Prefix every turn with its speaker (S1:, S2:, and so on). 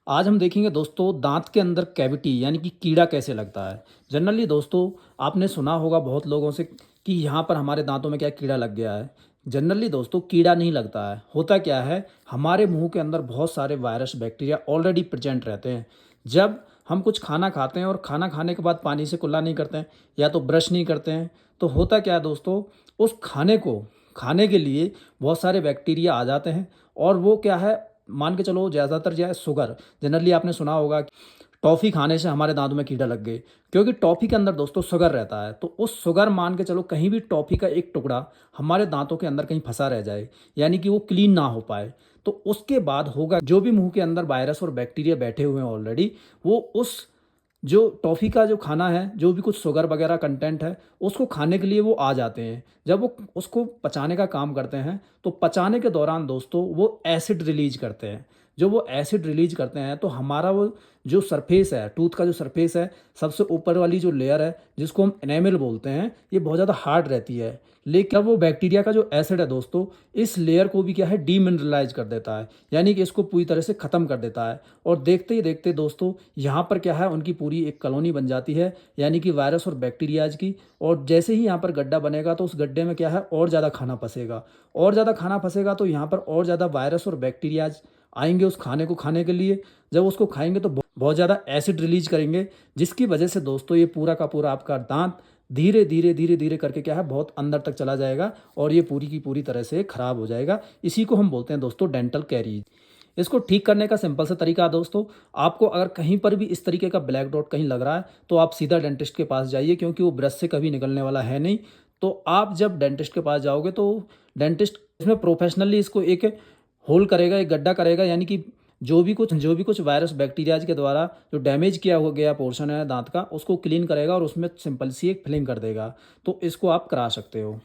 S1: आज हम देखेंगे दोस्तों दांत के अंदर कैविटी यानी कि कीड़ा कैसे लगता है। जनरली दोस्तों आपने सुना होगा बहुत लोगों से कि यहाँ पर हमारे दांतों में क्या कीड़ा लग गया है। जनरली दोस्तों कीड़ा नहीं लगता है, होता क्या है हमारे मुंह के अंदर बहुत सारे वायरस बैक्टीरिया ऑलरेडी प्रेजेंट रहते हैं। जब हम कुछ खाना खाते हैं और खाना खाने के बाद पानी से कुल्ला नहीं करते हैं या तो ब्रश नहीं करते हैं, तो होता क्या है दोस्तों, उस खाने को खाने के लिए बहुत सारे बैक्टीरिया आ जाते हैं। और वो क्या है, मान के चलो ज़्यादातर जो है शुगर, जनरली आपने सुना होगा कि टॉफ़ी खाने से हमारे दांतों में कीड़ा लग गए, क्योंकि टॉफ़ी के अंदर दोस्तों शुगर रहता है। तो उस शुगर, मान के चलो कहीं भी टॉफ़ी का एक टुकड़ा हमारे दांतों के अंदर कहीं फंसा रह जाए, यानी कि वो क्लीन ना हो पाए, तो उसके बाद होगा जो भी मुंह के अंदर वायरस और बैक्टीरिया बैठे हुए हैं ऑलरेडी, वो उस जो टॉफ़ी का जो खाना है, जो भी कुछ शुगर वगैरह कंटेंट है, उसको खाने के लिए वो आ जाते हैं। जब वो उसको पचाने का काम करते हैं, तो पचाने के दौरान दोस्तों वो एसिड रिलीज़ करते हैं। जो वो एसिड रिलीज़ करते हैं, तो हमारा वो जो सरफेस है, टूथ का जो सरफेस है, सबसे ऊपर वाली जो लेयर है, जिसको हम एनामेल बोलते हैं, ये बहुत ज़्यादा हार्ड रहती है। लेकिन अब वो बैक्टीरिया का जो एसिड है दोस्तों, इस लेयर को भी क्या है डीमिनरलाइज़ कर देता है, यानी कि इसको पूरी तरह से ख़त्म कर देता है। और देखते ही देखते दोस्तों यहाँ पर क्या है, उनकी पूरी एक कॉलोनी बन जाती है, यानी कि वायरस और बैक्टीरियाज की। और जैसे ही यहाँ पर गड्ढा बनेगा, तो उस गड्ढे में क्या है और ज़्यादा खाना फंसेगा, और ज़्यादा खाना फंसेगा, तो यहाँ पर और ज़्यादा वायरस और बैक्टीरियाज आएंगे उस खाने को खाने के लिए। जब उसको खाएंगे तो बहुत ज़्यादा एसिड रिलीज करेंगे, जिसकी वजह से दोस्तों ये पूरा का पूरा आपका दांत धीरे धीरे धीरे धीरे करके क्या है बहुत अंदर तक चला जाएगा, और ये पूरी की पूरी तरह से खराब हो जाएगा। इसी को हम बोलते हैं दोस्तों डेंटल कैरीज। इसको ठीक करने का सिंपल सा तरीका है दोस्तों, आपको अगर कहीं पर भी इस तरीके का ब्लैक डॉट कहीं लग रहा है, तो आप सीधा डेंटिस्ट के पास जाइए, क्योंकि वो ब्रश से कभी निकलने वाला है नहीं। तो आप जब डेंटिस्ट के पास जाओगे, तो डेंटिस्ट इसमें प्रोफेशनली इसको एक होल करेगा, एक गड्ढा करेगा, यानी कि जो भी कुछ वायरस बैक्टीरियाज के द्वारा जो डैमेज किया हो गया पोर्शन है दांत का, उसको क्लीन करेगा और उसमें सिंपल सी एक फिलिंग कर देगा। तो इसको आप करा सकते हो।